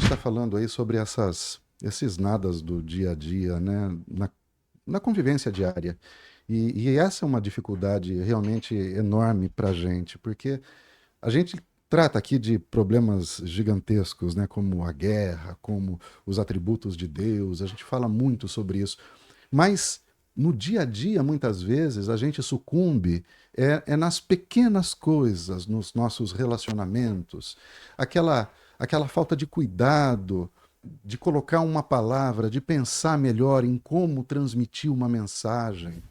está falando aí sobre esses nadas do dia a dia, né? Na convivência diária. E essa é uma dificuldade realmente enorme para a gente, porque a gente trata aqui de problemas gigantescos, né? Como a guerra, como os atributos de Deus, a gente fala muito sobre isso. Mas no dia a dia, muitas vezes, a gente sucumbe nas pequenas coisas, nos nossos relacionamentos, aquela falta de cuidado, de colocar uma palavra, de pensar melhor em como transmitir uma mensagem.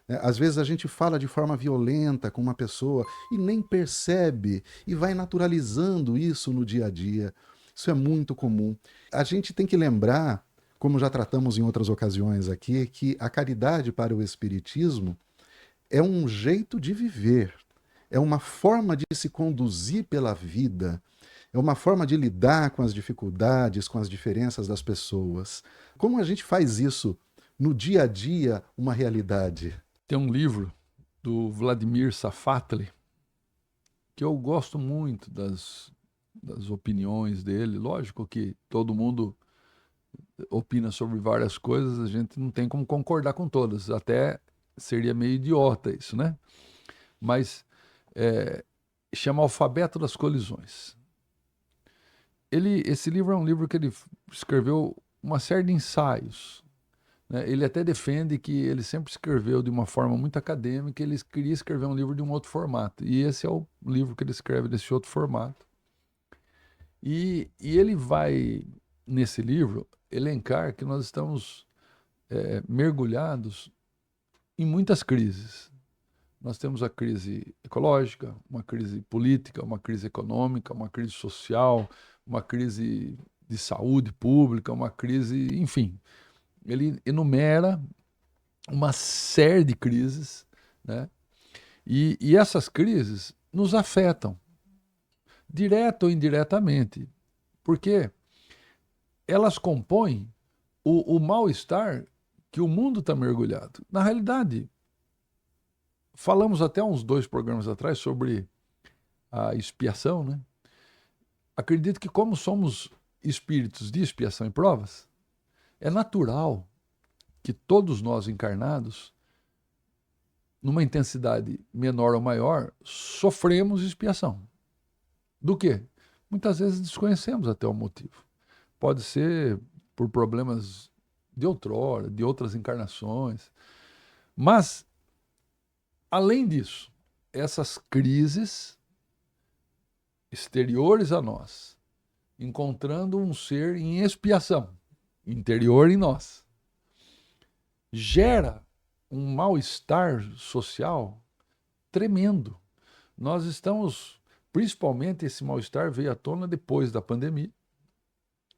Às vezes a gente fala de forma violenta com uma pessoa e nem percebe e vai naturalizando isso no dia a dia. Isso é muito comum. A gente tem que lembrar, como já tratamos em outras ocasiões aqui, que a caridade para o Espiritismo é um jeito de viver, é uma forma de se conduzir pela vida, é uma forma de lidar com as dificuldades, com as diferenças das pessoas. Como a gente faz isso no dia a dia uma realidade? Tem um livro do Vladimir Safatli que eu gosto muito das opiniões dele. Lógico que todo mundo opina sobre várias coisas, a gente não tem como concordar com todas. Até seria meio idiota isso, né? Mas é, chama Alfabeto das Colisões. Esse livro é um livro que ele escreveu uma série de ensaios, né? Ele até defende que ele sempre escreveu de uma forma muito acadêmica, ele queria escrever um livro de um outro formato. E esse é o livro que ele escreve desse outro formato. E ele vai, nesse livro, elencar que nós estamos mergulhados em muitas crises. Nós temos a crise ecológica, uma crise política, uma crise econômica, uma crise social, uma crise de saúde pública, uma crise, enfim. Ele enumera uma série de crises, né? E essas crises nos afetam, direto ou indiretamente, porque elas compõem o mal-estar que o mundo está mergulhado. Na realidade, falamos até uns 2 programas atrás sobre a expiação, né? Acredito que como somos espíritos de expiação e provas, é natural que todos nós encarnados, numa intensidade menor ou maior, sofremos expiação. Do quê? Muitas vezes desconhecemos até o motivo. Pode ser por problemas de outrora, de outras encarnações. Mas, além disso, essas crises exteriores a nós, encontrando um ser em expiação, interior em nós, gera um mal-estar social tremendo. Nós estamos, principalmente esse mal-estar veio à tona depois da pandemia.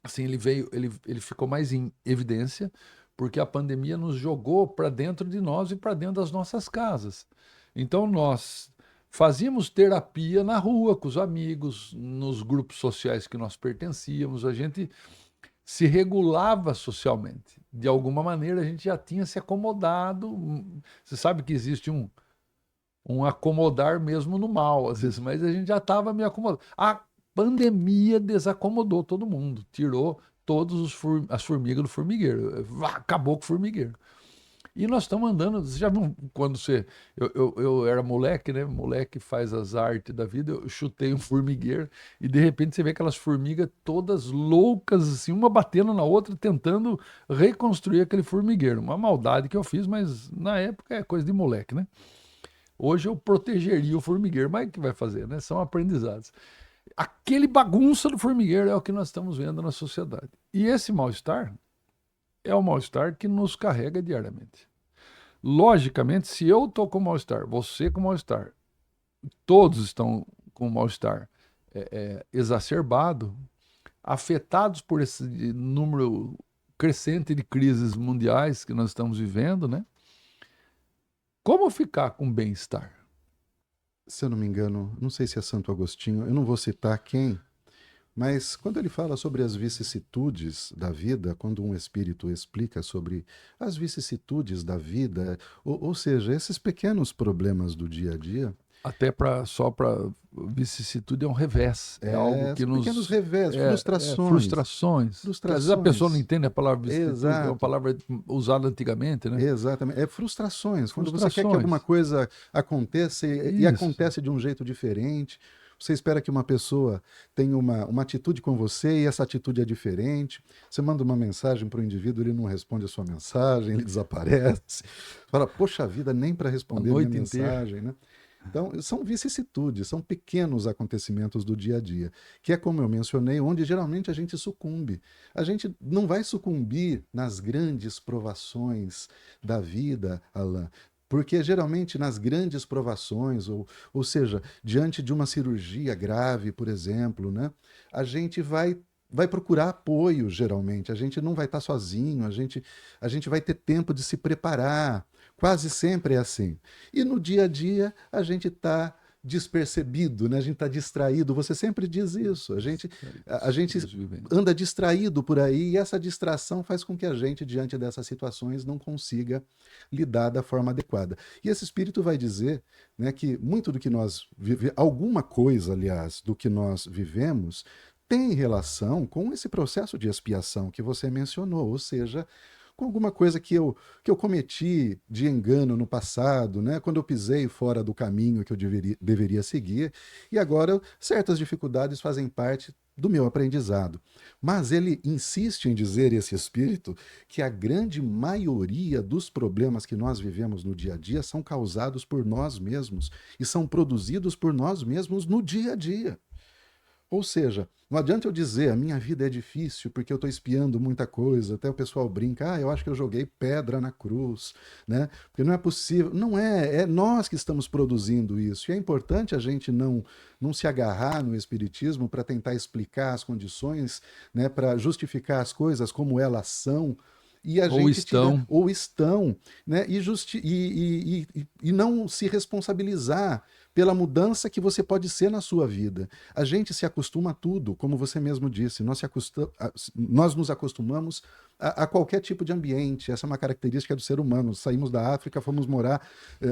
Assim, ele ficou mais em evidência porque a pandemia nos jogou para dentro de nós e para dentro das nossas casas. Então nós fazíamos terapia na rua com os amigos, nos grupos sociais que nós pertencíamos, a gente se regulava socialmente. De alguma maneira a gente já tinha se acomodado. Você sabe que existe um acomodar mesmo no mal, às vezes, mas a gente já estava meio acomodado. A pandemia desacomodou todo mundo, tirou todas as formigas do formigueiro, acabou com o formigueiro. E nós estamos andando, você já viu quando você. Eu era moleque, né? Moleque faz as artes da vida. Eu chutei um formigueiro e de repente você vê aquelas formigas todas loucas, assim, uma batendo na outra, tentando reconstruir aquele formigueiro. Uma maldade que eu fiz, mas na época é coisa de moleque, né? Hoje eu protegeria o formigueiro, mas o que vai fazer, né? São aprendizados. Aquele bagunça do formigueiro é o que nós estamos vendo na sociedade. E esse mal-estar é o mal-estar que nos carrega diariamente. Logicamente, se eu estou com mal-estar, você com mal-estar, todos estão com mal-estar exacerbado, afetados por esse número crescente de crises mundiais que nós estamos vivendo, né? Como ficar com bem-estar? Se eu não me engano, não sei se é Santo Agostinho, eu não vou citar quem, mas quando ele fala sobre as vicissitudes da vida, quando um espírito explica sobre as vicissitudes da vida, ou seja, esses pequenos problemas do dia a dia, Até só para vicissitude é um revés. É algo que São pequenos nos. revés, frustrações. Frustrações. Que às vezes a pessoa não Frustrações. entende a palavra vicissitude, é uma Exato. palavra usada antigamente, né? Exatamente. É frustrações. Quando você quer que alguma Frustrações. coisa aconteça e Isso. acontece de um jeito diferente, você espera que uma pessoa tenha uma atitude com você e essa atitude é diferente. Você manda uma mensagem para o indivíduo, ele não responde a sua mensagem, ele desaparece. Fala, poxa vida, nem para A responder minha noite inteira. mensagem, né? Então, são vicissitudes, são pequenos acontecimentos do dia a dia, que é como eu mencionei, onde geralmente a gente sucumbe. A gente não vai sucumbir nas grandes provações da vida, Alan, porque geralmente nas grandes provações, ou seja, diante de uma cirurgia grave, por exemplo, né, a gente vai procurar apoio, geralmente. A gente não vai estar sozinho, a gente vai ter tempo de se preparar. Quase sempre é assim. E no dia a dia a gente está despercebido, né? A gente está distraído. Você sempre diz isso. A gente Estamos vivendo. anda distraído por aí e essa distração faz com que a gente, diante dessas situações, não consiga lidar da forma adequada. E esse espírito vai dizer, né, que muito do que nós vivemos, alguma coisa, aliás, do que nós vivemos, tem relação com esse processo de expiação que você mencionou, ou seja, com alguma coisa que eu cometi de engano no passado, né? Quando eu pisei fora do caminho que eu deveria seguir, e agora certas dificuldades fazem parte do meu aprendizado. Mas ele insiste em dizer, esse espírito, que a grande maioria dos problemas que nós vivemos no dia a dia são causados por nós mesmos e são produzidos por nós mesmos no dia a dia. Ou seja, não adianta eu dizer a minha vida é difícil porque eu estou espiando muita coisa. Até o pessoal brinca, eu acho que eu joguei pedra na cruz, né? Porque não é possível. Não é, é nós que estamos produzindo isso. E é importante a gente não se agarrar no espiritismo para tentar explicar as condições, né? Para justificar as coisas como elas são. E a Ou gente tira, estão. ou estão, né? E não se responsabilizar pela mudança que você pode ser na sua vida. A gente se acostuma a tudo, como você mesmo disse, nós nos acostumamos a qualquer tipo de ambiente. Essa é uma característica do ser humano. Saímos da África, fomos morar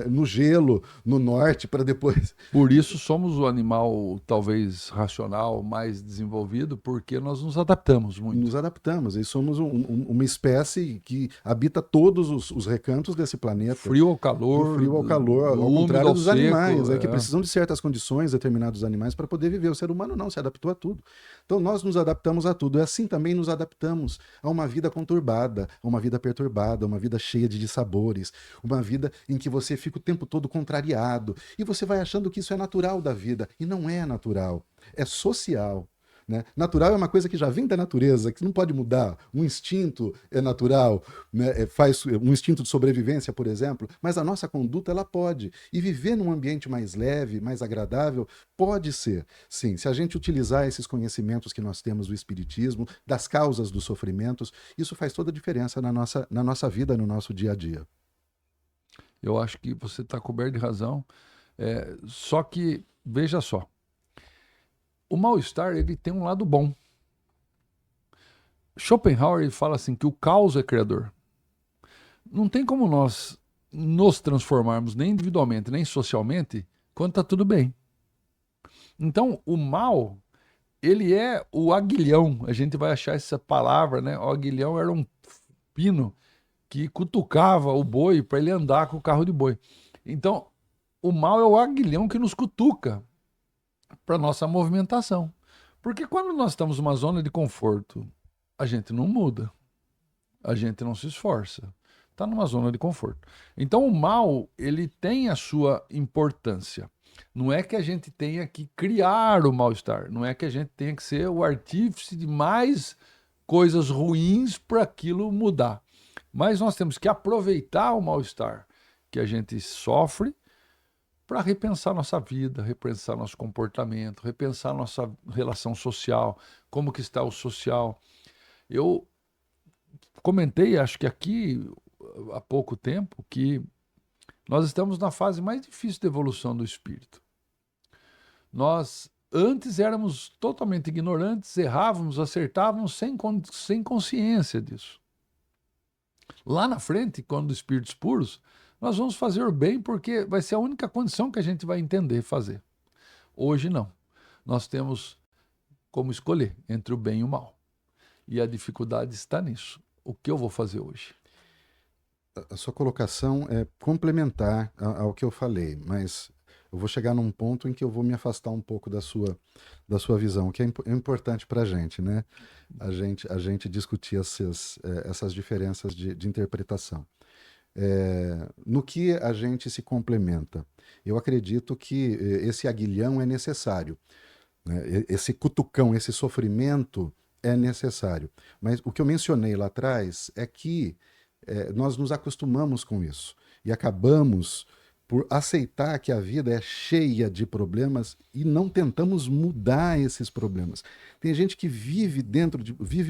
no gelo, no norte, para depois. Por isso somos o animal talvez racional mais desenvolvido, porque nós nos adaptamos Nos muito. adaptamos e somos uma espécie que habita todos os recantos desse Do planeta. frio ao Do calor, frio ao calor, do ao úmido contrário ao dos seco. animais, que precisam de certas condições, determinados animais, para poder viver. O ser humano não se adaptou a tudo. Então nós nos adaptamos a tudo. E assim também nos adaptamos a uma vida conturbada, a uma vida perturbada, a uma vida cheia de dissabores, uma vida em que você fica o tempo todo contrariado. E você vai achando que isso é natural da vida. E não é natural. É social. Né? Natural é uma coisa que já vem da natureza, que não pode mudar. Um instinto é natural, né? Faz um instinto de sobrevivência, por exemplo, mas a nossa conduta ela pode. E viver num ambiente mais leve, mais agradável, pode ser. Sim, se a gente utilizar esses conhecimentos que nós temos do espiritismo, das causas dos sofrimentos, isso faz toda a diferença na nossa vida, no nosso dia a dia. Eu acho que você está coberto de razão. Só que, veja só, o mal-estar ele tem um lado bom. Schopenhauer ele fala assim que o caos é criador. Não tem como nós nos transformarmos nem individualmente, nem socialmente, quando está tudo bem. Então, o mal, ele é o aguilhão. A gente vai achar essa palavra, né? O aguilhão era um pino que cutucava o boi para ele andar com o carro de boi. Então, o mal é o aguilhão que nos cutuca para nossa movimentação. Porque quando nós estamos numa zona de conforto, a gente não muda, a gente não se esforça. Está numa zona de conforto. Então o mal, ele tem a sua importância. Não é que a gente tenha que criar o mal-estar, não é que a gente tenha que ser o artífice de mais coisas ruins para aquilo mudar. Mas nós temos que aproveitar o mal-estar que a gente sofre para repensar nossa vida, repensar nosso comportamento, repensar nossa relação social, como que está o social. Eu comentei, acho que aqui há pouco tempo, que nós estamos na fase mais difícil de evolução do espírito. Nós antes éramos totalmente ignorantes, errávamos, acertávamos sem consciência disso. Lá na frente, quando espíritos puros, nós vamos fazer o bem porque vai ser a única condição que a gente vai entender fazer. Hoje não. Nós temos como escolher entre o bem e o mal. E a dificuldade está nisso. O que eu vou fazer hoje? A sua colocação é complementar ao que eu falei, mas eu vou chegar num ponto em que eu vou me afastar um pouco da sua visão, que é importante para a gente, né? A gente discutir essas diferenças de interpretação. No que a gente se complementa? Eu acredito que esse aguilhão é necessário, né? Esse cutucão, esse sofrimento é necessário. Mas o que eu mencionei lá atrás é que nós nos acostumamos com isso e acabamos por aceitar que a vida é cheia de problemas e não tentamos mudar esses problemas. Tem gente que vive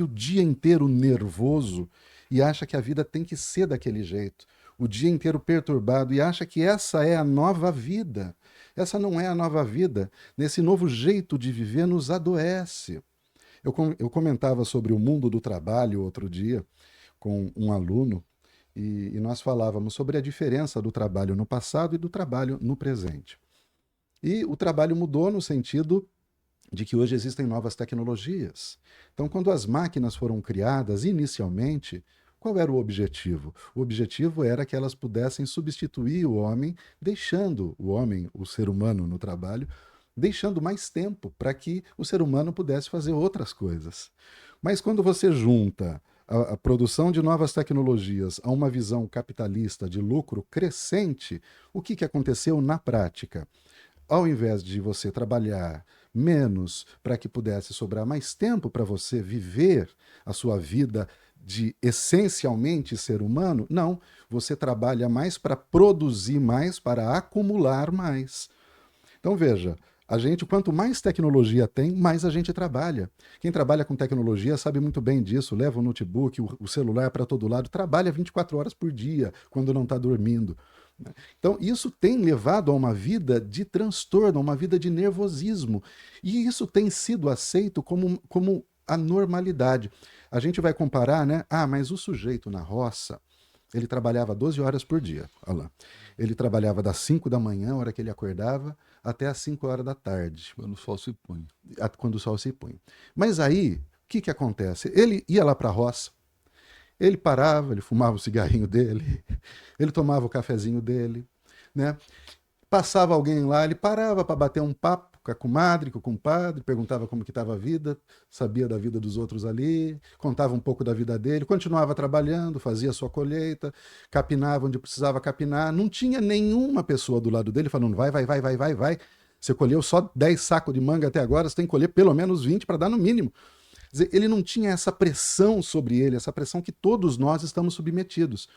o dia inteiro nervoso e acha que a vida tem que ser daquele jeito, o dia inteiro perturbado e acha que essa é a nova vida. Essa não é a nova vida. Nesse novo jeito de viver nos adoece. Eu comentava sobre o mundo do trabalho outro dia com um aluno e nós falávamos sobre a diferença do trabalho no passado e do trabalho no presente. E o trabalho mudou no sentido de que hoje existem novas tecnologias. Então, quando as máquinas foram criadas inicialmente, qual era o objetivo? O objetivo era que elas pudessem substituir o homem, deixando o homem, o ser humano no trabalho, deixando mais tempo para que o ser humano pudesse fazer outras coisas. Mas quando você junta a produção de novas tecnologias a uma visão capitalista de lucro crescente, o que aconteceu na prática? Ao invés de você trabalhar menos para que pudesse sobrar mais tempo para você viver a sua vida de essencialmente ser humano, não, você trabalha mais para produzir mais, para acumular mais. Então veja, a gente, quanto mais tecnologia tem, mais a gente trabalha. Quem trabalha com tecnologia sabe muito bem disso, leva o notebook, o celular para todo lado, trabalha 24 horas por dia, quando não está dormindo. Então, isso tem levado a uma vida de transtorno, a uma vida de nervosismo. E isso tem sido aceito como a normalidade. A gente vai comparar, né? Ah, mas o sujeito na roça, ele trabalhava 12 horas por dia. Olha lá. Ele trabalhava das 5 da manhã, a hora que ele acordava, até as 5 horas da tarde. Quando o sol se põe. Quando o sol se põe. Mas aí, o que acontece? Ele ia lá para a roça, ele parava, ele fumava o cigarrinho dele, ele tomava o cafezinho dele, né? Passava alguém lá, ele parava para bater um papo com a comadre, com o compadre, perguntava como que estava a vida, sabia da vida dos outros ali, contava um pouco da vida dele, continuava trabalhando, fazia a sua colheita, capinava onde precisava capinar, não tinha nenhuma pessoa do lado dele falando vai. Você colheu só 10 sacos de manga até agora, você tem que colher pelo menos 20 para dar no mínimo. Quer dizer, ele não tinha essa pressão sobre ele, essa pressão que todos nós estamos submetidos.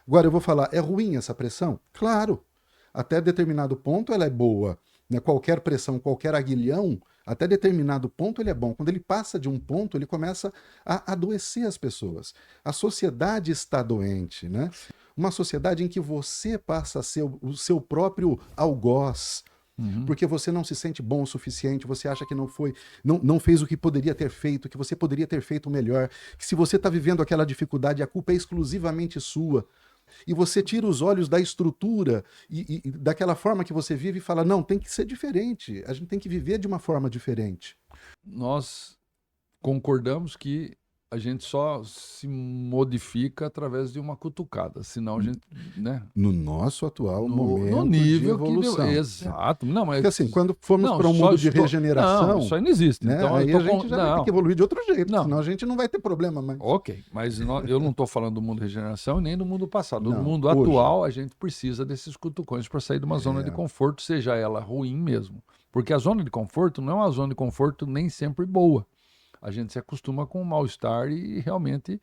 Agora eu vou falar, é ruim essa pressão? Claro, até determinado ponto ela é boa. Né? Qualquer pressão, qualquer aguilhão, até determinado ponto ele é bom. Quando ele passa de um ponto, ele começa a adoecer as pessoas. A sociedade está doente, né? Uma sociedade em que você passa a ser o seu próprio algoz, porque você não se sente bom o suficiente, você acha que não fez o que poderia ter feito, que você poderia ter feito melhor, que se você está vivendo aquela dificuldade, a culpa é exclusivamente sua. E você tira os olhos da estrutura e daquela forma que você vive e fala, não, tem que ser diferente, a gente tem que viver de uma forma diferente. Nós concordamos que a gente só se modifica através de uma cutucada, senão a gente, né? No nosso atual momento no nível de evolução. Que exato. Não, mas porque assim, quando formos para um mundo de regeneração, não, isso aí não existe. Né? Então, aí a gente já vai ter que evoluir de outro jeito, senão a gente não vai ter problema mais. Ok, mas eu não estou falando do mundo de regeneração nem do mundo passado. No mundo hoje, atual, a gente precisa desses cutucões para sair de uma zona de conforto, seja ela ruim mesmo. Porque a zona de conforto não é uma zona de conforto nem sempre boa. A gente se acostuma com o mal-estar e realmente,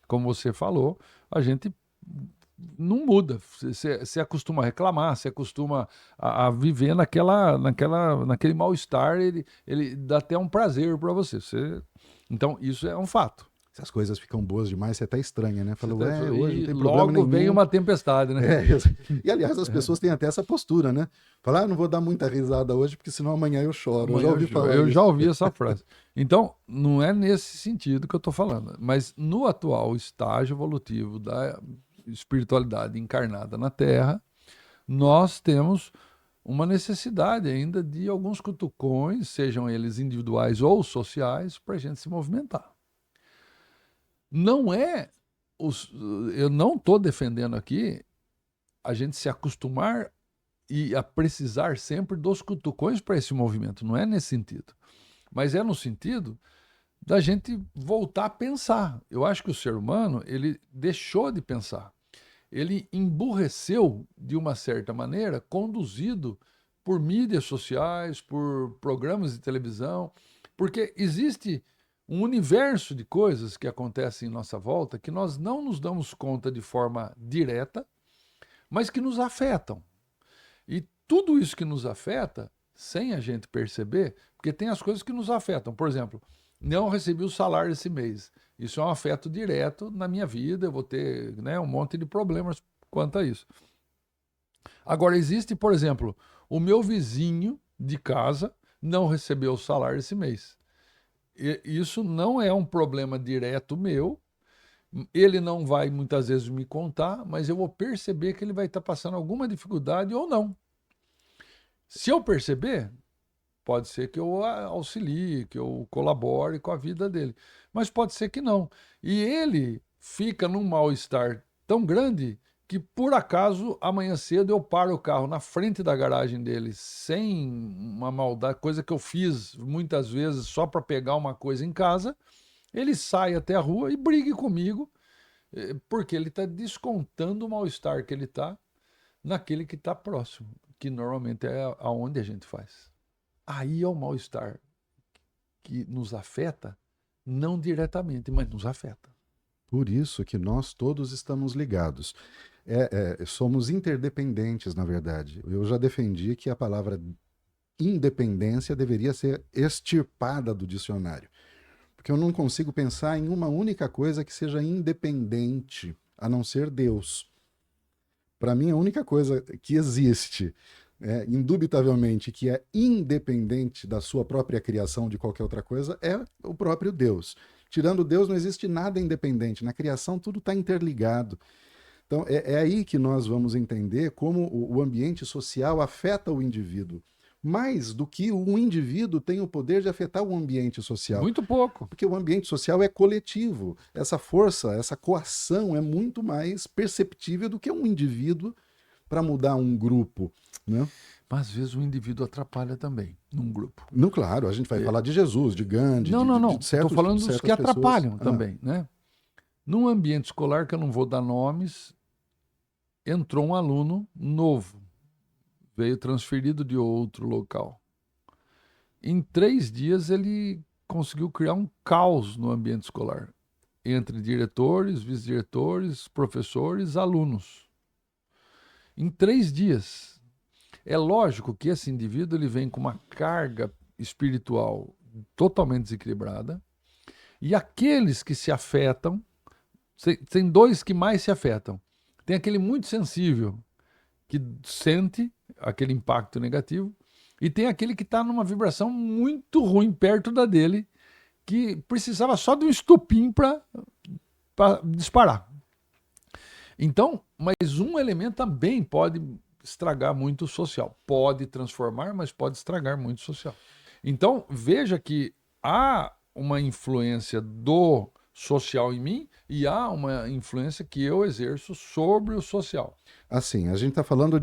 como você falou, a gente não muda. Você acostuma a reclamar, você acostuma a viver naquele mal-estar, ele dá até um prazer para você. Então, isso é um fato. Se as coisas ficam boas demais, você até estranha, né? Fala, hoje não tem problema logo nenhum. vem uma tempestade, né? E, aliás, as pessoas têm até essa postura, né? Falar, não vou dar muita risada hoje, porque senão amanhã eu choro. Eu já ouvi falar Eu isso. já ouvi essa frase. Então, não é nesse sentido que eu estou falando. Mas no atual estágio evolutivo da espiritualidade encarnada na Terra, nós temos uma necessidade ainda de alguns cutucões, sejam eles individuais ou sociais, para a gente se movimentar. Não é. Eu não estou defendendo aqui a gente se acostumar e a precisar sempre dos cutucões para esse movimento. Não é nesse sentido. Mas é no sentido da gente voltar a pensar. Eu acho que o ser humano, ele deixou de pensar. Ele emburreceu de uma certa maneira, conduzido por mídias sociais, por programas de televisão, porque existe um universo de coisas que acontecem em nossa volta que nós não nos damos conta de forma direta, mas que nos afetam. E tudo isso que nos afeta, sem a gente perceber, porque tem as coisas que nos afetam. Por exemplo, não recebi o salário esse mês. Isso é um afeto direto na minha vida, eu vou ter, né, um monte de problemas quanto a isso. Agora, existe, por exemplo, o meu vizinho de casa não recebeu o salário esse mês. Isso não é um problema direto meu, ele não vai muitas vezes me contar, mas eu vou perceber que ele vai estar passando alguma dificuldade ou não. Se eu perceber, pode ser que eu auxilie, que eu colabore com a vida dele, mas pode ser que não. E ele fica num mal-estar tão grande que, por acaso, amanhã cedo eu paro o carro na frente da garagem dele, sem uma maldade, coisa que eu fiz muitas vezes só para pegar uma coisa em casa. Ele sai até a rua e brigue comigo, porque ele está descontando o mal-estar que ele está naquele que está próximo, que normalmente é aonde a gente faz. Aí é o mal-estar que nos afeta, não diretamente, mas nos afeta. Por isso que nós todos estamos ligados. Somos interdependentes, na verdade. Eu já defendi que a palavra independência deveria ser extirpada do dicionário. Porque eu não consigo pensar em uma única coisa que seja independente, a não ser Deus. Para mim, a única coisa que existe, indubitavelmente, que é independente da sua própria criação de qualquer outra coisa, é o próprio Deus. Tirando Deus, não existe nada independente. Na criação, tudo está interligado. Então, é aí que nós vamos entender como o ambiente social afeta o indivíduo. Mais do que o indivíduo tem o poder de afetar o ambiente social. Muito pouco. Porque o ambiente social é coletivo. Essa força, essa coação é muito mais perceptível do que um indivíduo para mudar um grupo, né? Mas às vezes o indivíduo atrapalha também num grupo. Não, claro, a gente vai falar de Jesus, de Gandhi, Não. de certos, Estou falando de dos que certas atrapalham pessoas. também, né? Num ambiente escolar, que eu não vou dar nomes, entrou um aluno novo, veio transferido de outro local. Em 3 dias ele conseguiu criar um caos no ambiente escolar, entre diretores, vice-diretores, professores, alunos. Em 3 dias. É lógico que esse indivíduo ele vem com uma carga espiritual totalmente desequilibrada, e aqueles que se afetam, tem 2 que mais se afetam. Tem aquele muito sensível, que sente aquele impacto negativo, e tem aquele que está numa vibração muito ruim perto da dele, que precisava só de um estupim para disparar. Então, mas um elemento também pode estragar muito o social. Pode transformar, mas pode estragar muito o social. Então, veja que há uma influência do social em mim e há uma influência que eu exerço sobre o social. Assim, a gente está falando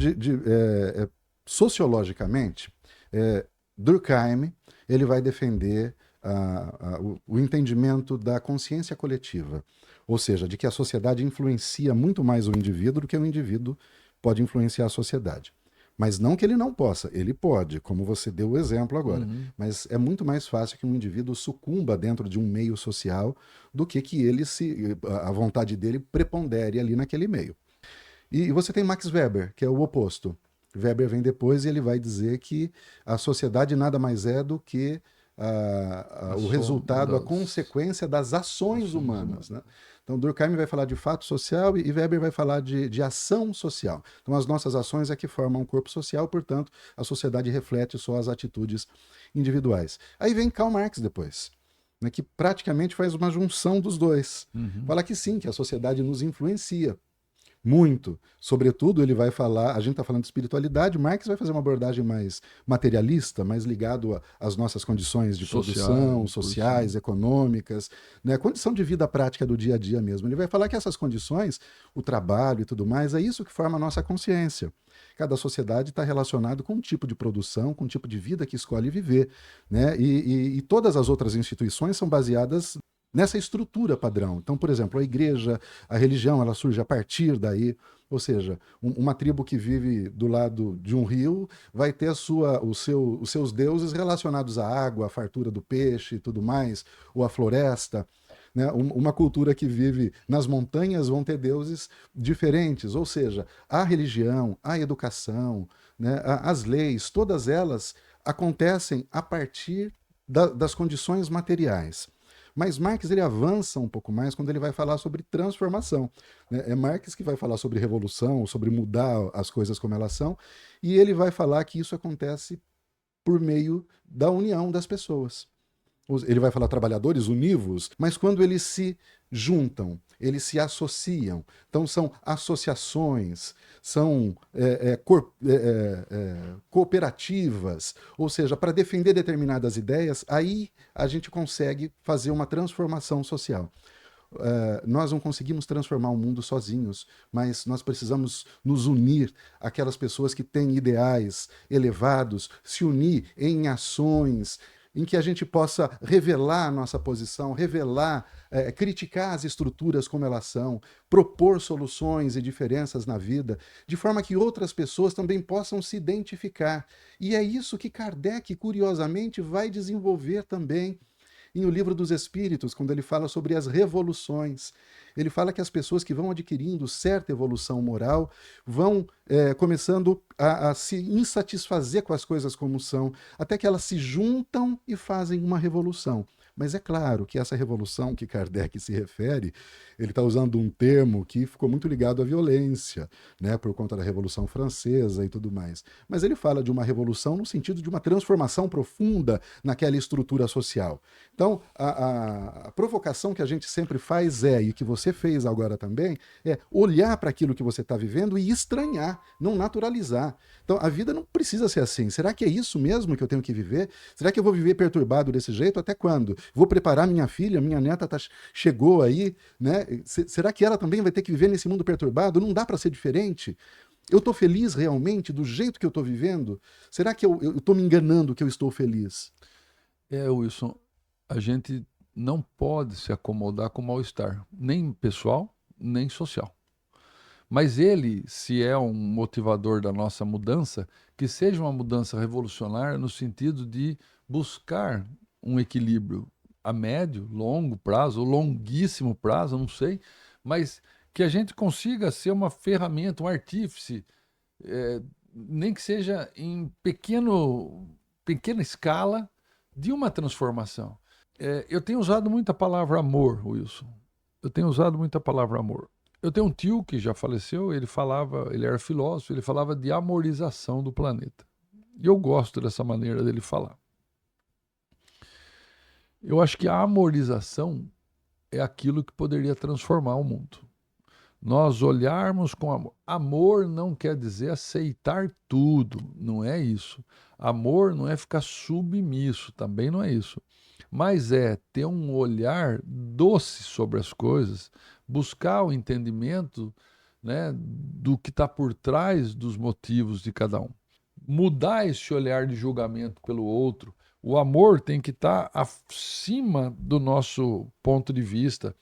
sociologicamente, Durkheim ele vai defender o entendimento da consciência coletiva, ou seja, de que a sociedade influencia muito mais o indivíduo do que o indivíduo pode influenciar a sociedade. Mas não que ele não possa, ele pode, como você deu o exemplo agora. Mas é muito mais fácil que um indivíduo sucumba dentro de um meio social do que ele a vontade dele prepondere ali naquele meio. E você tem Max Weber, que é o oposto. Weber vem depois e ele vai dizer que a sociedade nada mais é do que o resultado, a consequência das ações ações humanas, né? Então, Durkheim vai falar de fato social e Weber vai falar de ação social. Então, as nossas ações é que formam um corpo social, portanto, a sociedade reflete só as atitudes individuais. Aí vem Karl Marx depois, né, que praticamente faz uma junção dos dois. Fala que sim, que a sociedade nos influencia muito. Sobretudo, ele vai falar, a gente está falando de espiritualidade, Marx vai fazer uma abordagem mais materialista, mais ligado às nossas condições de produção, sociais, econômicas, né? A condição de vida prática do dia a dia mesmo. Ele vai falar que essas condições, o trabalho e tudo mais, é isso que forma a nossa consciência. Cada sociedade está relacionado com um tipo de produção, com um tipo de vida que escolhe viver, né? E todas as outras instituições são baseadas nessa estrutura padrão. Então, por exemplo, a igreja, a religião, ela surge a partir daí. Ou seja, uma tribo que vive do lado de um rio vai ter os seus deuses relacionados à água, à fartura do peixe e tudo mais, ou à floresta. Né? Uma cultura que vive nas montanhas vão ter deuses diferentes. Ou seja, a religião, a educação, né, as leis, todas elas acontecem a partir das condições materiais. Mas Marx ele avança um pouco mais quando ele vai falar sobre transformação, né? É Marx que vai falar sobre revolução, sobre mudar as coisas como elas são, e ele vai falar que isso acontece por meio da união das pessoas. Ele vai falar trabalhadores univos, mas quando eles se juntam, eles se associam. Então são associações, são cooperativas, ou seja, para defender determinadas ideias, aí a gente consegue fazer uma transformação social. Nós não conseguimos transformar o mundo sozinhos, mas nós precisamos nos unir àquelas pessoas que têm ideais elevados, se unir em ações em que a gente possa revelar a nossa posição, revelar, criticar as estruturas como elas são, propor soluções e diferenças na vida, de forma que outras pessoas também possam se identificar. E é isso que Kardec, curiosamente, vai desenvolver também em O Livro dos Espíritos, quando ele fala sobre as revoluções. Ele fala que as pessoas que vão adquirindo certa evolução moral vão começando a se insatisfazer com as coisas como são, até que elas se juntam e fazem uma revolução. Mas é claro que essa revolução que Kardec se refere, ele está usando um termo que ficou muito ligado à violência, né, por conta da Revolução Francesa e tudo mais. Mas ele fala de uma revolução no sentido de uma transformação profunda naquela estrutura social. Então, a provocação que a gente sempre faz e que você fez agora também, é olhar para aquilo que você está vivendo e estranhar, não naturalizar. Então, a vida não precisa ser assim. Será que é isso mesmo que eu tenho que viver? Será que eu vou viver perturbado desse jeito? Até quando? Vou preparar minha filha, minha neta chegou aí, né? Será que ela também vai ter que viver nesse mundo perturbado? Não dá para ser diferente? Eu estou feliz realmente do jeito que eu estou vivendo? Será que eu estou me enganando que eu estou feliz? Wilson, a gente não pode se acomodar com o mal-estar, nem pessoal, nem social. Mas ele, se é um motivador da nossa mudança, que seja uma mudança revolucionária no sentido de buscar um equilíbrio a médio, longo prazo, ou longuíssimo prazo, não sei, mas que a gente consiga ser uma ferramenta, um artífice, nem que seja em pequena escala, de uma transformação. Eu tenho usado muito a palavra amor, Wilson. Eu tenho usado muito a palavra amor. Eu tenho um tio que já faleceu, ele era filósofo, ele falava de amorização do planeta. E eu gosto dessa maneira dele falar. Eu acho que a amorização é aquilo que poderia transformar o mundo. Nós olharmos com amor. Amor não quer dizer aceitar tudo, não é isso. Amor não é ficar submisso, também não é isso. Mas é ter um olhar doce sobre as coisas, buscar o entendimento, né, do que está por trás dos motivos de cada um. Mudar esse olhar de julgamento pelo outro. O amor tem que estar acima do nosso ponto de vista.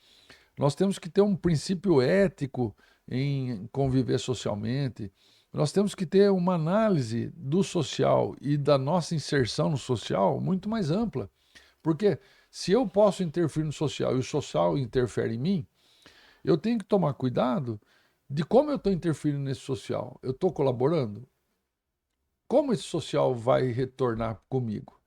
Nós temos que ter um princípio ético em conviver socialmente. Nós temos que ter uma análise do social e da nossa inserção no social muito mais ampla. Porque se eu posso interferir no social e o social interfere em mim, eu tenho que tomar cuidado de como eu estou interferindo nesse social. Eu estou colaborando? Como esse social vai retornar comigo?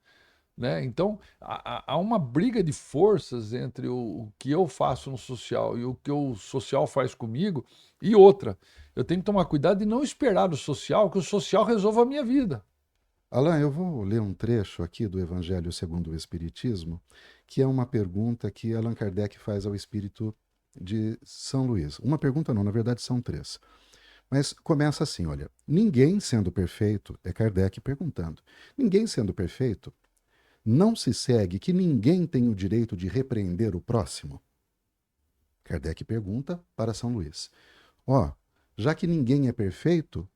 né? Então, há uma briga de forças entre o que eu faço no social e o que o social faz comigo. E outra, eu tenho que tomar cuidado de não esperar do social que o social resolva a minha vida. Alain, eu vou ler um trecho aqui do Evangelho segundo o Espiritismo, que é uma pergunta que Allan Kardec faz ao espírito de São Luís. Uma pergunta não, na verdade são três. Mas começa assim, olha, ninguém sendo perfeito, é Kardec perguntando, ninguém sendo perfeito, não se segue que ninguém tem o direito de repreender o próximo? Kardec pergunta para São Luís. Ó, já que ninguém é perfeito,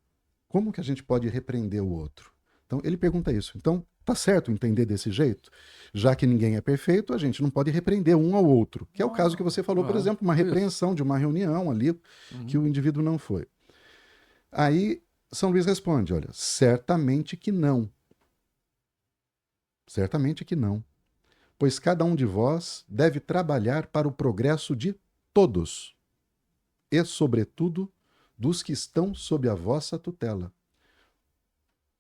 como que a gente pode repreender o outro? Então ele pergunta isso. Então, tá certo entender desse jeito? Já que ninguém é perfeito, a gente não pode repreender um ao outro, que é o caso que você falou, por exemplo, uma Isso. repreensão de uma reunião ali que o indivíduo não foi. Aí São Luís responde, olha, certamente que não. Certamente que não. Pois cada um de vós deve trabalhar para o progresso de todos, e, sobretudo, dos que estão sob a vossa tutela.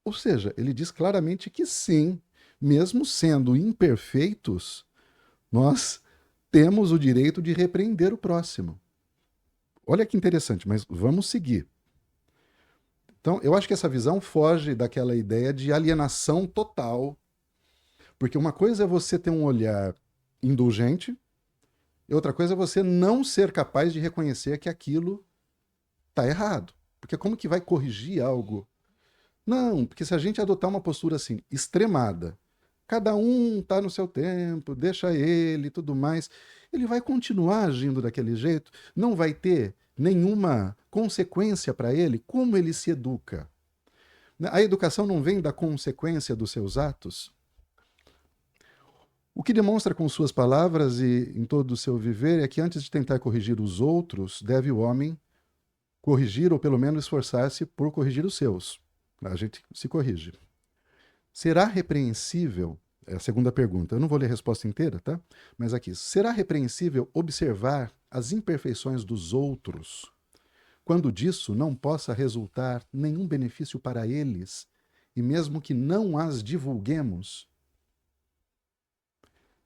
Ou seja, ele diz claramente que sim, mesmo sendo imperfeitos, nós temos o direito de repreender o próximo. Olha que interessante, mas vamos seguir. Então, eu acho que essa visão foge daquela ideia de alienação total, porque uma coisa é você ter um olhar indulgente, e outra coisa é você não ser capaz de reconhecer que aquilo está errado. Porque como que vai corrigir algo? Não, porque se a gente adotar uma postura assim, extremada, cada um está no seu tempo, deixa ele e tudo mais, ele vai continuar agindo daquele jeito, não vai ter nenhuma consequência para ele, como ele se educa. A educação não vem da consequência dos seus atos? O que demonstra com suas palavras e em todo o seu viver é que antes de tentar corrigir os outros, deve o homem corrigir ou pelo menos esforçar-se por corrigir os seus. A gente se corrige. Será repreensível, é a segunda pergunta, eu não vou ler a resposta inteira, tá? Mas aqui, será repreensível observar as imperfeições dos outros, quando disso não possa resultar nenhum benefício para eles, e mesmo que não as divulguemos?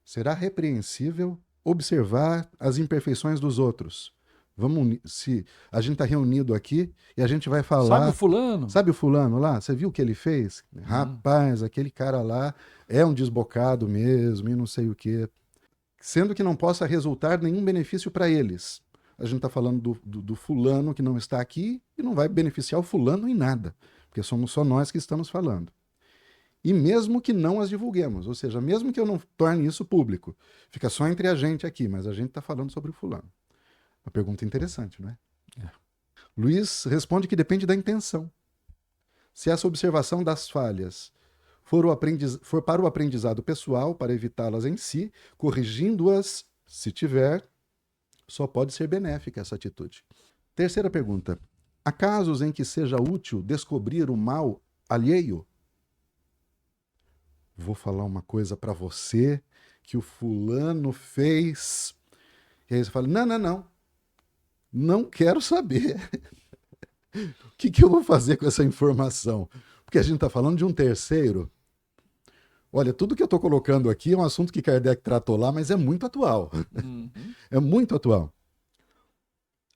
Será repreensível observar as imperfeições dos outros. Vamos, se a gente está reunido aqui e a gente vai Sabe o falar, fulano? sabe o fulano lá? Você viu o que ele fez? Rapaz, aquele cara lá é um desbocado mesmo e não sei o quê. Sendo que não possa resultar nenhum benefício para eles. A gente está falando do fulano que não está aqui e não vai beneficiar o fulano em nada, porque somos só nós que estamos falando. E mesmo que não as divulguemos, ou seja, mesmo que eu não torne isso público, fica só entre a gente aqui, mas a gente está falando sobre o fulano. Uma pergunta interessante, não é? Luiz responde que depende da intenção. Se essa observação das falhas for para o aprendizado pessoal, para evitá-las em si, corrigindo-as, se tiver, só pode ser benéfica essa atitude. Terceira pergunta. Há casos em que seja útil descobrir o mal alheio? Vou falar uma coisa para você que o fulano fez. E aí você fala: não, não, não. Não quero saber. O que eu vou fazer com essa informação? Porque a gente está falando de um terceiro. Olha, tudo que eu estou colocando aqui é um assunto que Kardec tratou lá, mas é muito atual. Uhum. É muito atual.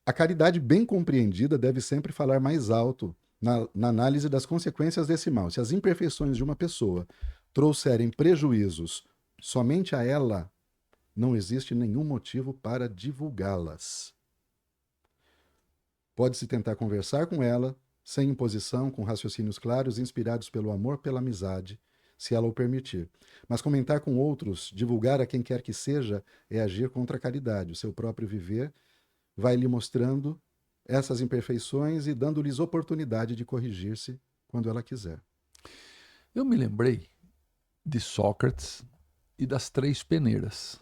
A caridade bem compreendida deve sempre falar mais alto na análise das consequências desse mal. Se as imperfeições de uma pessoa trouxerem prejuízos somente a ela, não existe nenhum motivo para divulgá-las. Pode-se tentar conversar com ela, sem imposição, com raciocínios claros, inspirados pelo amor, pela amizade, se ela o permitir. Mas comentar com outros, divulgar a quem quer que seja, é agir contra a caridade. O seu próprio viver vai lhe mostrando essas imperfeições e dando-lhes oportunidade de corrigir-se quando ela quiser. Eu me lembrei de Sócrates e das três peneiras.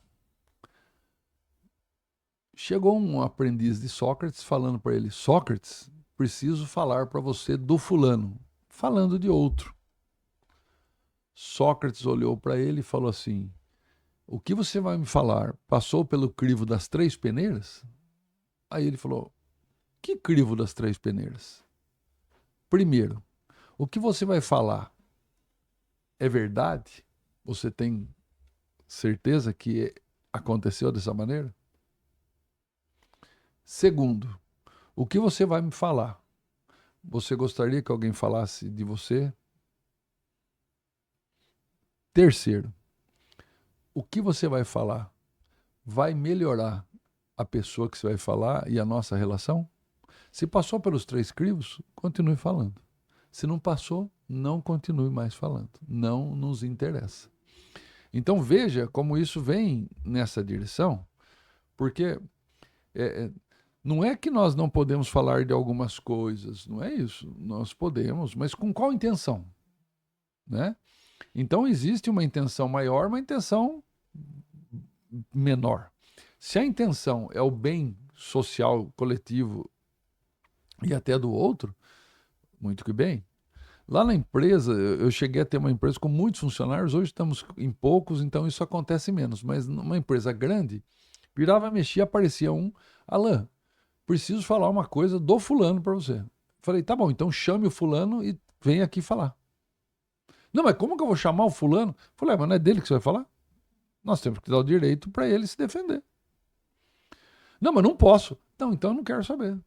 Chegou um aprendiz de Sócrates falando para ele: Sócrates, preciso falar para você do fulano, falando de outro. Sócrates olhou para ele e falou assim: o que você vai me falar passou pelo crivo das três peneiras? Aí ele falou: que crivo das três peneiras? Primeiro, o que você vai falar é verdade? Você tem certeza que aconteceu dessa maneira? Segundo, o que você vai me falar? Você gostaria que alguém falasse de você? Terceiro, o que você vai falar vai melhorar a pessoa que você vai falar e a nossa relação? Se passou pelos 3 crivos, continue falando. Se não passou, não continue mais falando. Não nos interessa. Então veja como isso vem nessa direção, porque não é que nós não podemos falar de algumas coisas, não é isso. Nós podemos, mas com qual intenção? Né? Então existe uma intenção maior, uma intenção menor. Se a intenção é o bem social, coletivo e até do outro, muito que bem. Lá na empresa, eu cheguei a ter uma empresa com muitos funcionários, hoje estamos em poucos, então isso acontece menos. Mas numa empresa grande, virava, mexia, aparecia um, Alan, preciso falar uma coisa do fulano para você. Falei, tá bom, então chame o fulano e vem aqui falar. Não, mas como que eu vou chamar o fulano? Falei, mas não é dele que você vai falar? Nós temos que dar o direito para ele se defender. Não, mas não posso. Não, então eu não quero saber.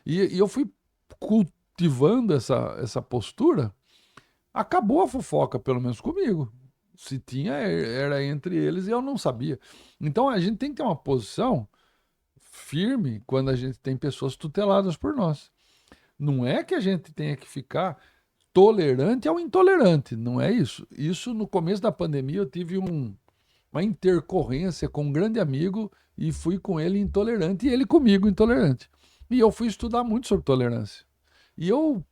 E eu fui cultivando essa postura, acabou a fofoca, pelo menos comigo. Se tinha, era entre eles e eu não sabia. Então a gente tem que ter uma posição firme quando a gente tem pessoas tuteladas por nós. Não é que a gente tenha que ficar tolerante ao intolerante, não é isso. Isso no começo da pandemia eu tive uma intercorrência com um grande amigo e fui com ele intolerante e ele comigo intolerante. E eu fui estudar muito sobre tolerância. E eu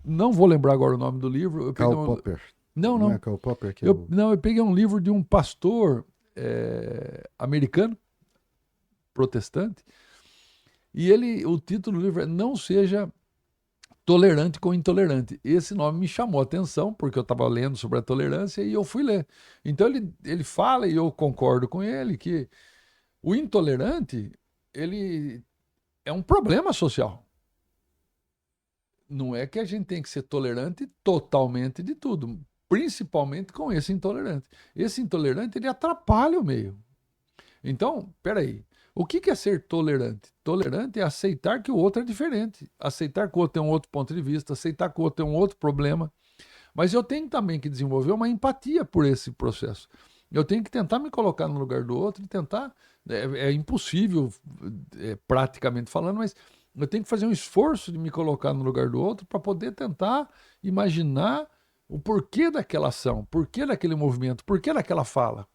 não vou lembrar agora o nome do livro. Eu Karl Popper. Não. É Karl Popper que Não, eu peguei um livro de um pastor americano, protestante, e o título do livro é Não Seja Tolerante com Intolerante. Esse nome me chamou a atenção, porque eu estava lendo sobre a tolerância e eu fui ler. Então ele fala, e eu concordo com ele, que o intolerante, ele é um problema social. Não é que a gente tem que ser tolerante totalmente de tudo, principalmente com esse intolerante. Esse intolerante, ele atrapalha o meio. Então, peraí, o que é ser tolerante? Tolerante é aceitar que o outro é diferente, aceitar que o outro tem um outro ponto de vista, aceitar que o outro tem um outro problema. Mas eu tenho também que desenvolver uma empatia por esse processo. Eu tenho que tentar me colocar no lugar do outro e tentar... É impossível, praticamente falando, mas eu tenho que fazer um esforço de me colocar no lugar do outro para poder tentar imaginar o porquê daquela ação, porquê daquele movimento, porquê daquela fala.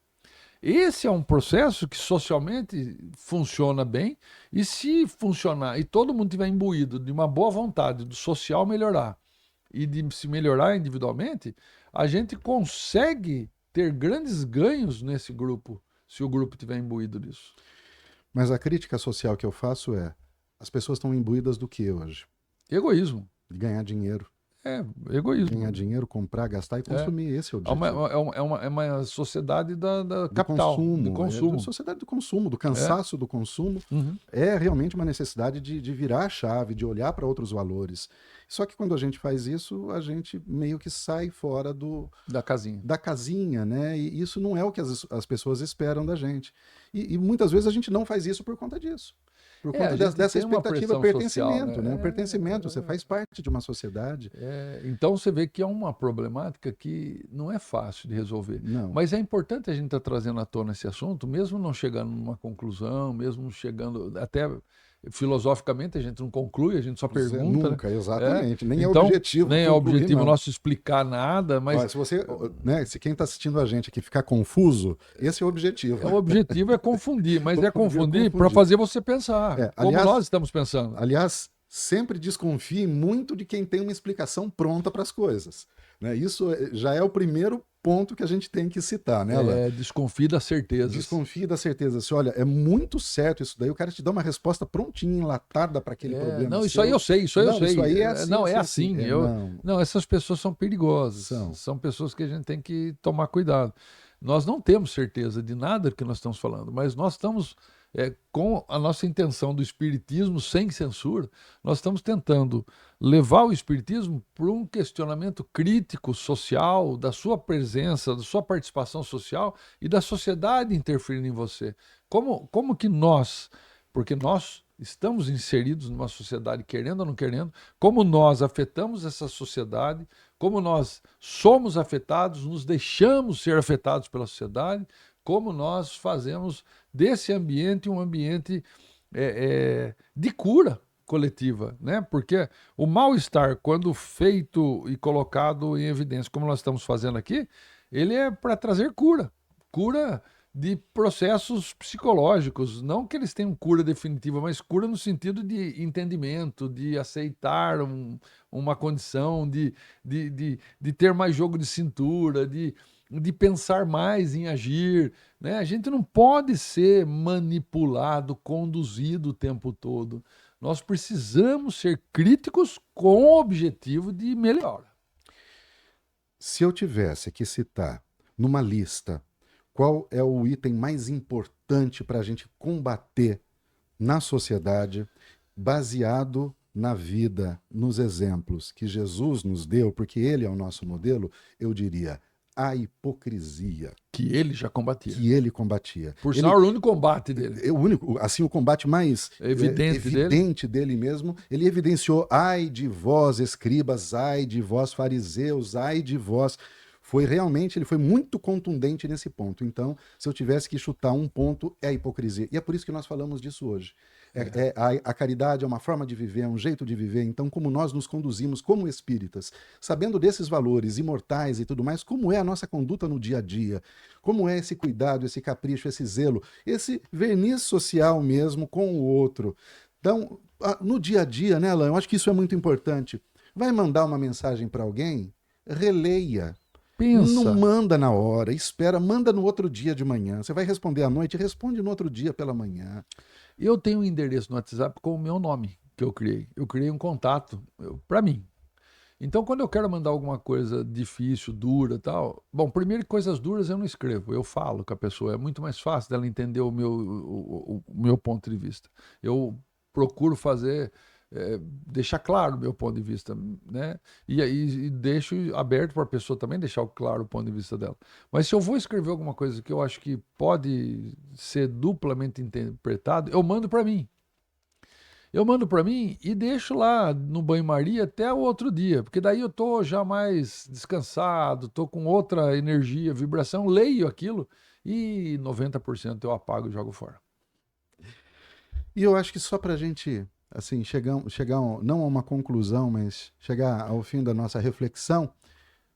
Esse é um processo que socialmente funciona bem, e se funcionar e todo mundo tiver imbuído de uma boa vontade do social melhorar e de se melhorar individualmente, a gente consegue ter grandes ganhos nesse grupo, se o grupo tiver imbuído disso. Mas a crítica social que eu faço é: as pessoas estão imbuídas do que hoje? Egoísmo. De ganhar dinheiro. Egoísmo. Ganhar dinheiro, comprar, gastar e consumir. Esse é o objetivo. É uma sociedade da capital, do consumo. É a sociedade do consumo, do cansaço do consumo. Uhum. É realmente uma necessidade de virar a chave, de olhar para outros valores. Só que quando a gente faz isso, a gente meio que sai fora da casinha, né? E isso não é o que as pessoas esperam da gente. E muitas vezes a gente não faz isso por conta disso. Por conta dessa expectativa, pertencimento, social, né? Pertencimento, você faz parte de uma sociedade. Então você vê que é uma problemática que não é fácil de resolver. Não. Mas é importante a gente estar trazendo à tona esse assunto, mesmo não chegando numa conclusão, mesmo chegando até... Filosoficamente a gente não conclui, a gente só pergunta. Nunca, exatamente. Nem então, é objetivo. Nem é objetivo nosso explicar nada, mas... Olha, se você, né, se quem está assistindo a gente aqui ficar confuso, esse é o objetivo. O objetivo é confundir, mas é confundir para fazer você pensar, como nós estamos pensando. Aliás, sempre desconfie muito de quem tem uma explicação pronta para as coisas. Né? Isso já é o primeiro ponto que a gente tem que citar, né, Alan? Desconfie das certezas. Desconfie das certezas. Olha, é muito certo isso daí, o cara te dá uma resposta prontinha, enlatada para aquele problema. Não, isso aí eu sei, isso aí eu sei. Isso aí é assim. Não, é assim. Não, essas pessoas são perigosas. São pessoas que a gente tem que tomar cuidado. Nós não temos certeza de nada que nós estamos falando, mas nós estamos com a nossa intenção do espiritismo sem censura, nós estamos tentando levar o espiritismo para um questionamento crítico social, da sua presença, da sua participação social e da sociedade interferindo em você. Como que nós, porque nós estamos inseridos numa sociedade, querendo ou não querendo, como nós afetamos essa sociedade, como nós somos afetados, nos deixamos ser afetados pela sociedade, como nós fazemos desse ambiente um ambiente de cura coletiva, né? Porque o mal-estar, quando feito e colocado em evidência, como nós estamos fazendo aqui, ele é para trazer cura. Cura de processos psicológicos, não que eles tenham cura definitiva, mas cura no sentido de entendimento, de aceitar uma condição, de ter mais jogo de cintura, de pensar mais em agir, né? A gente não pode ser manipulado, conduzido o tempo todo. Nós precisamos ser críticos com o objetivo de melhora. Se eu tivesse que citar numa lista qual é o item mais importante para a gente combater na sociedade, baseado na vida, nos exemplos que Jesus nos deu, porque ele é o nosso modelo, eu diria a hipocrisia. Que ele já combatia. Que ele combatia. Por sinal, o único combate dele. O único, assim, o combate mais evidente dele mesmo, ele evidenciou: ai de vós, escribas, ai de vós, fariseus, ai de vós. Ele foi muito contundente nesse ponto. Então, se eu tivesse que chutar um ponto, é a hipocrisia. E é por isso que nós falamos disso hoje. A caridade é uma forma de viver, é um jeito de viver. Então, como nós nos conduzimos como espíritas, sabendo desses valores imortais e tudo mais, como é a nossa conduta no dia a dia, como é esse cuidado, esse capricho, esse zelo, esse verniz social mesmo com o outro. Então, no dia a dia, né, Alain? Eu acho que isso é muito importante. Vai mandar uma mensagem para alguém? Releia. Pensa. Não manda na hora, espera, manda no outro dia de manhã. Você vai responder à noite, responde no outro dia pela manhã. Eu tenho um endereço no WhatsApp com o meu nome que eu criei. Eu criei um contato para mim. Então, quando eu quero mandar alguma coisa difícil, dura, tal, bom, primeiro coisas duras eu não escrevo, eu falo com a pessoa. É muito mais fácil dela entender o meu ponto de vista. Eu procuro deixar claro o meu ponto de vista, né? E aí deixo aberto para a pessoa também deixar claro o ponto de vista dela. Mas se eu vou escrever alguma coisa que eu acho que pode ser duplamente interpretado, eu mando para mim. Eu mando para mim e deixo lá no banho-maria até o outro dia, porque daí eu tô já mais descansado, tô com outra energia, vibração, leio aquilo e 90% eu apago e jogo fora. E eu acho que só para a gente assim, chegar não a uma conclusão, mas chegar ao fim da nossa reflexão,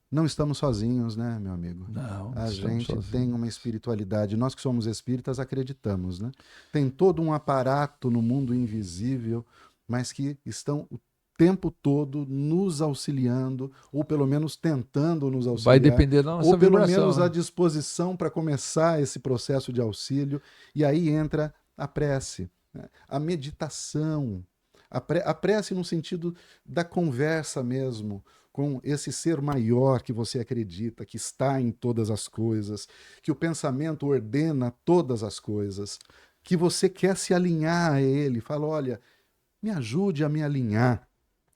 não estamos sozinhos, né, meu amigo? Não, a gente sozinhos. Tem uma espiritualidade. Nós que somos espíritas acreditamos, né? Tem todo um aparato no mundo invisível, mas que estão o tempo todo nos auxiliando, ou pelo menos tentando nos auxiliar. Vai depender da nossa ou pelo vibração, menos né? à disposição para começar esse processo de auxílio. E aí entra a prece, né? A meditação, a prece no sentido da conversa mesmo, com esse ser maior que você acredita, que está em todas as coisas, que o pensamento ordena todas as coisas, que você quer se alinhar a ele. Fala, olha, me ajude a me alinhar.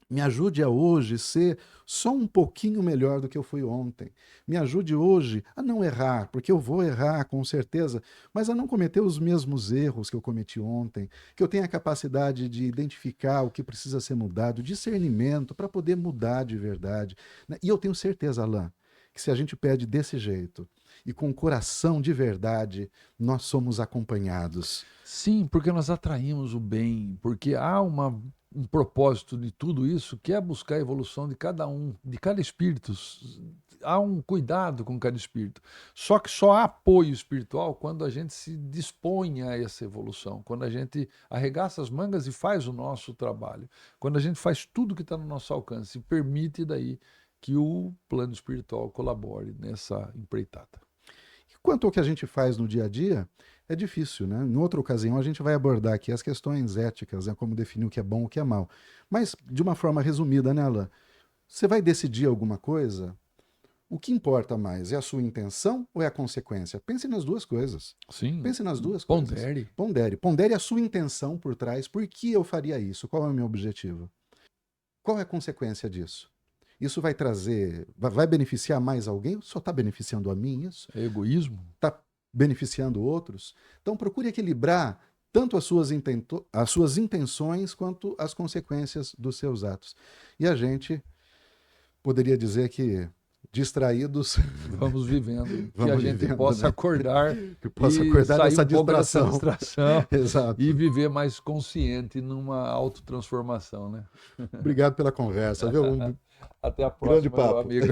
Me ajude a hoje ser só um pouquinho melhor do que eu fui ontem. Me ajude hoje a não errar, porque eu vou errar com certeza, mas a não cometer os mesmos erros que eu cometi ontem, que eu tenha a capacidade de identificar o que precisa ser mudado, discernimento para poder mudar de verdade. E eu tenho certeza, Alain, que se a gente pede desse jeito e com coração de verdade, nós somos acompanhados. Sim, porque nós atraímos o bem, porque há um propósito de tudo isso, que é buscar a evolução de cada um, de cada espírito. Há um cuidado com cada espírito. Só que só há apoio espiritual quando a gente se dispõe a essa evolução, quando a gente arregaça as mangas e faz o nosso trabalho, quando a gente faz tudo que está no nosso alcance e permite daí que o plano espiritual colabore nessa empreitada. Quanto ao que a gente faz no dia a dia, é difícil, né? Em outra ocasião a gente vai abordar aqui as questões éticas, né? Como definir o que é bom e o que é mal. Mas, de uma forma resumida, né, Alain? Você vai decidir alguma coisa? O que importa mais? É a sua intenção ou é a consequência? Pense nas duas coisas. Sim. Pense nas duas coisas. Pondere. Pondere. Pondere a sua intenção por trás. Por que eu faria isso? Qual é o meu objetivo? Qual é a consequência disso? Isso vai trazer, vai beneficiar mais alguém? Só está beneficiando a mim isso? É egoísmo? Está beneficiando outros? Então procure equilibrar tanto as suas intenções quanto as consequências dos seus atos. E a gente poderia dizer que distraídos vamos vivendo, que vamos a gente vivendo, possa né? acordar Que possa e acordar sair dessa um pouco dessa distração. distração Exato. e viver mais consciente numa autotransformação, né? Obrigado pela conversa, viu? Até a Grande próxima, meu papo. amigo.